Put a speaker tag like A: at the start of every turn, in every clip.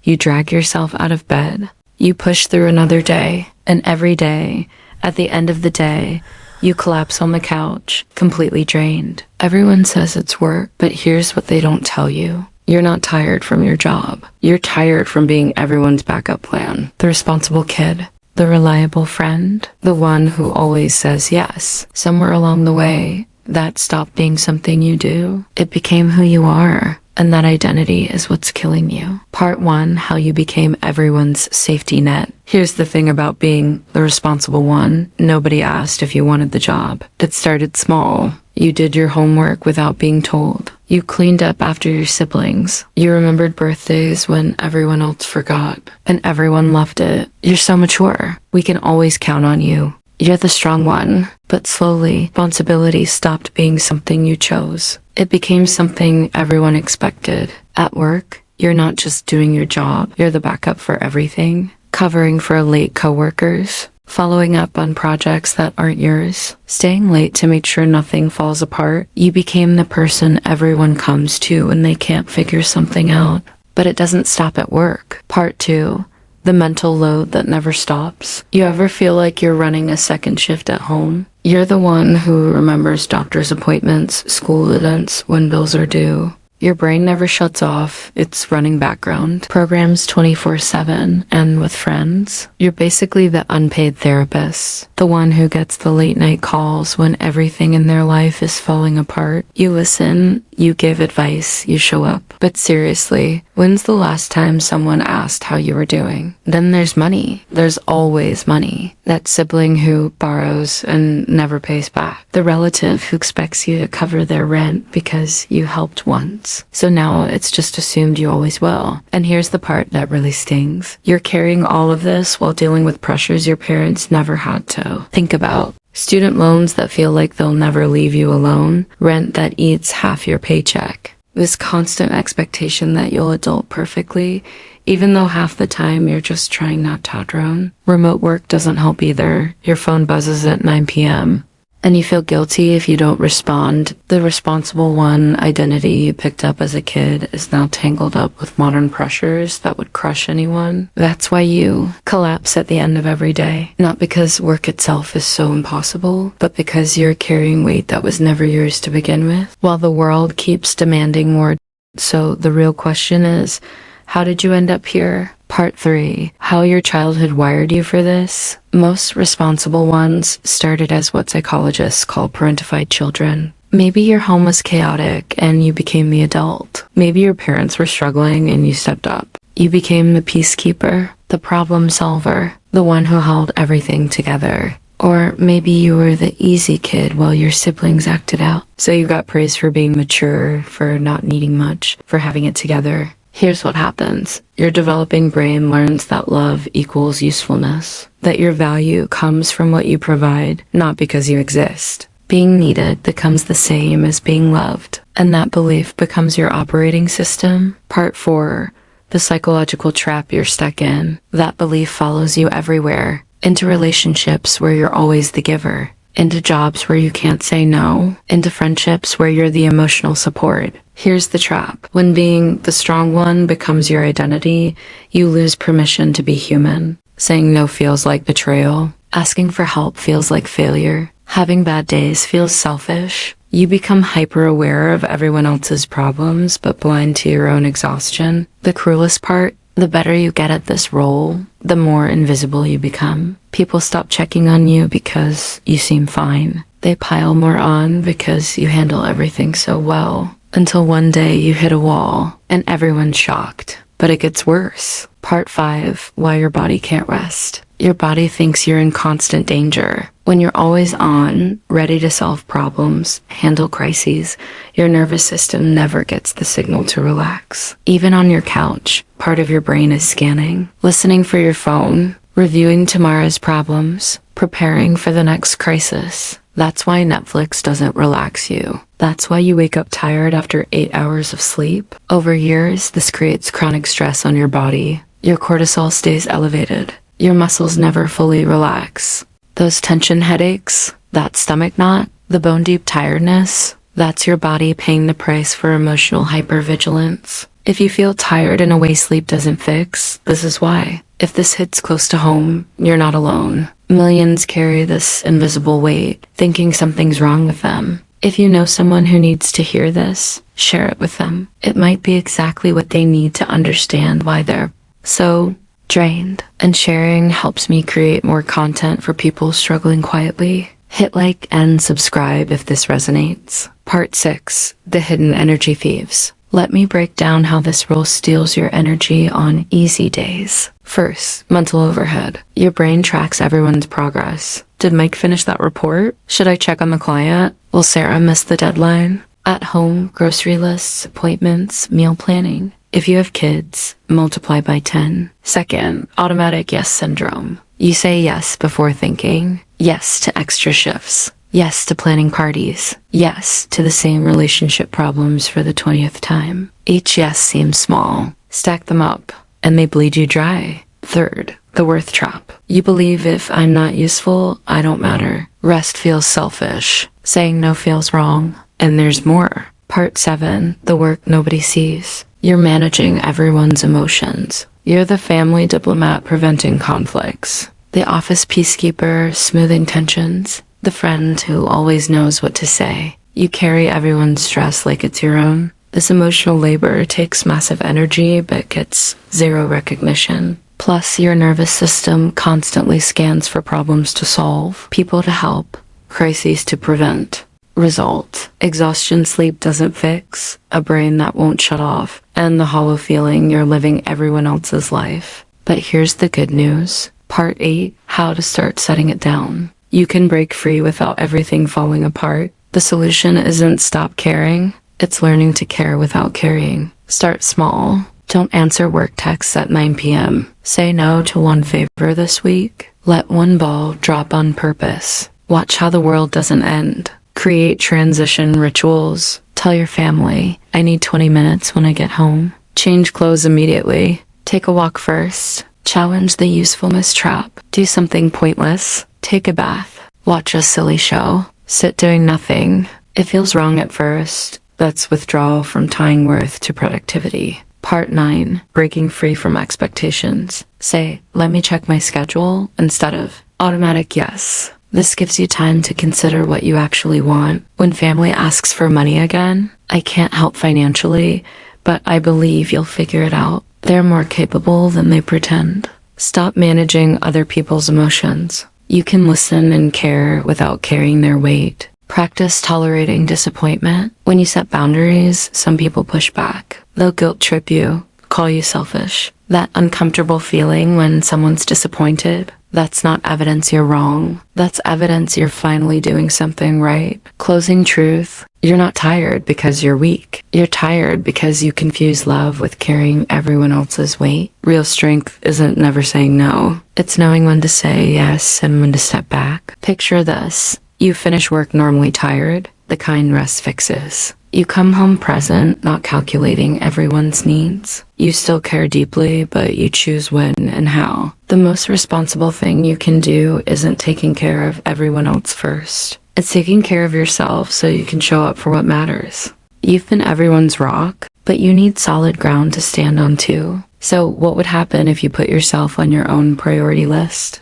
A: You drag yourself out of bed. You push through another day, and every day, at the end of the day, you collapse on the couch, completely drained. Everyone says it's work, but here's what they don't tell you. You're not tired from your job. You're tired from being everyone's backup plan. The responsible kid. The reliable friend. The one who always says yes. Somewhere along the way, that stopped being something you do. It became who you are. And that identity is what's killing you. Part 1, how you became everyone's safety net. Here's the thing about being the responsible one. Nobody asked if you wanted the job. It started small. You did your homework without being told. You cleaned up after your siblings. You remembered birthdays when everyone else forgot. And everyone loved it. You're so mature. We can always count on you. You're the strong one. But slowly, responsibility stopped being something you chose. It became something everyone expected. At work, you're not just doing your job. You're the backup for everything. Covering for late coworkers. Following up on projects that aren't yours. Staying late to make sure nothing falls apart. You became the person everyone comes to when they can't figure something out. But it doesn't stop at work. Part 2. The mental load that never stops. You ever feel like you're running a second shift at home? You're the one who remembers doctor's appointments, school events, when bills are due. Your brain never shuts off. It's running background. Programs 24/7 and with friends. You're basically the unpaid therapist. The one who gets the late night calls when everything in their life is falling apart. You listen, you give advice, you show up. But seriously, when's the last time someone asked how you were doing? Then there's money. There's always money. That sibling who borrows and never pays back. The relative who expects you to cover their rent because you helped once. So now it's just assumed you always will. And here's the part that really stings. You're carrying all of this while dealing with pressures your parents never had to think about. Student loans that feel like they'll never leave you alone. Rent that eats half your paycheck. This constant expectation that you'll adult perfectly, even though half the time you're just trying not to drown. Remote work doesn't help either. Your phone buzzes at 9 p.m. and you feel guilty if you don't respond. The responsible one identity you picked up as a kid is now tangled up with modern pressures that would crush anyone. That's why you collapse at the end of every day. Not because work itself is so impossible, but because you're carrying weight that was never yours to begin with, while the world keeps demanding more. So the real question is, how did you end up here? Part 3. How your childhood wired you for this. Most responsible ones started as what psychologists call parentified children. Maybe your home was chaotic and you became the adult. Maybe your parents were struggling and you stepped up. You became the peacekeeper, the problem solver, the one who held everything together. Or maybe you were the easy kid while your siblings acted out. So you got praised for being mature, for not needing much, for having it together. Here's what happens. Your developing brain learns that love equals usefulness, that your value comes from what you provide, not because you exist. Being needed becomes the same as being loved, and that belief becomes your operating system. Part 4. The psychological trap you're stuck in. That belief follows you everywhere, into relationships where you're always the giver, into jobs where you can't say no, into friendships where you're the emotional support. Here's the trap. When being the strong one becomes your identity, you lose permission to be human. Saying no feels like betrayal. Asking for help feels like failure. Having bad days feels selfish. You become hyper-aware of everyone else's problems, but blind to your own exhaustion. The cruelest part, the better you get at this role, the more invisible you become. People stop checking on you because you seem fine. They pile more on because you handle everything so well. Until one day you hit a wall, and everyone's shocked. But it gets worse. Part 5. Why your body can't rest. Your body thinks you're in constant danger. When you're always on, ready to solve problems, handle crises, your nervous system never gets the signal to relax. Even on your couch, part of your brain is scanning, listening for your phone, reviewing tomorrow's problems, preparing for the next crisis. That's why Netflix doesn't relax you. That's why you wake up tired after 8 hours of sleep. Over years, this creates chronic stress on your body. Your cortisol stays elevated. Your muscles never fully relax. Those tension headaches, that stomach knot, the bone-deep tiredness, that's your body paying the price for emotional hypervigilance. If you feel tired in a way sleep doesn't fix, this is why. If this hits close to home, you're not alone. Millions carry this invisible weight, thinking something's wrong with them. If you know someone who needs to hear this, share it with them. It might be exactly what they need to understand why they're so drained. And sharing helps me create more content for people struggling quietly. Hit like and subscribe if this resonates. Part 6. The Hidden Energy Thieves. Let me break down how this rule steals your energy on easy days. First, mental overhead. Your brain tracks everyone's progress. Did Mike finish that report? Should I check on the client? Will Sarah miss the deadline? At home, grocery lists, appointments, meal planning. If you have kids, multiply by 10. Second, automatic yes syndrome. You say yes before thinking. Yes to extra shifts. Yes to planning parties. Yes to the same relationship problems for the 20th time. Each yes seems small. Stack them up, and they bleed you dry. Third, the worth trap. You believe if I'm not useful, I don't matter. Rest feels selfish. Saying no feels wrong. And there's more. Part 7, the work nobody sees. You're managing everyone's emotions. You're the family diplomat preventing conflicts. The office peacekeeper smoothing tensions. The friend who always knows what to say. You carry everyone's stress like it's your own. This emotional labor takes massive energy but gets zero recognition. Plus, your nervous system constantly scans for problems to solve, people to help, crises to prevent. Result: exhaustion sleep doesn't fix, a brain that won't shut off, and the hollow feeling you're living everyone else's life. But here's the good news. Part 8, how to start setting it down. You can break free without everything falling apart. The solution isn't stop caring, it's learning to care without carrying. Start small. Don't answer work texts at 9 p.m. Say no to one favor this week. Let one ball drop on purpose. Watch how the world doesn't end. Create transition rituals. Tell your family, I need 20 minutes when I get home. Change clothes immediately. Take a walk first. Challenge the usefulness trap. Do something pointless. Take a bath. Watch a silly show. Sit doing nothing. It feels wrong at first. That's withdrawal from tying worth to productivity. Part 9, breaking free from expectations. Say, let me check my schedule instead of automatic yes. This gives you time to consider what you actually want. When family asks for money again, I can't help financially, but I believe you'll figure it out. They're more capable than they pretend. Stop managing other people's emotions. You can listen and care without carrying their weight. Practice tolerating disappointment. When you set boundaries, some people push back. They'll guilt trip you, call you selfish. That uncomfortable feeling when someone's disappointed, that's not evidence you're wrong. That's evidence you're finally doing something right. Closing truth. You're not tired because you're weak. You're tired because you confuse love with carrying everyone else's weight. Real strength isn't never saying no. It's knowing when to say yes and when to step back. Picture this. You finish work normally tired. The kind rest fixes. You come home present, not calculating everyone's needs. You still care deeply, but you choose when and how. The most responsible thing you can do isn't taking care of everyone else first. It's taking care of yourself so you can show up for what matters. You've been everyone's rock, but you need solid ground to stand on too. So what would happen if you put yourself on your own priority list?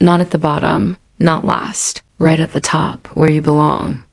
A: Not at the bottom, not last, right at the top, where you belong.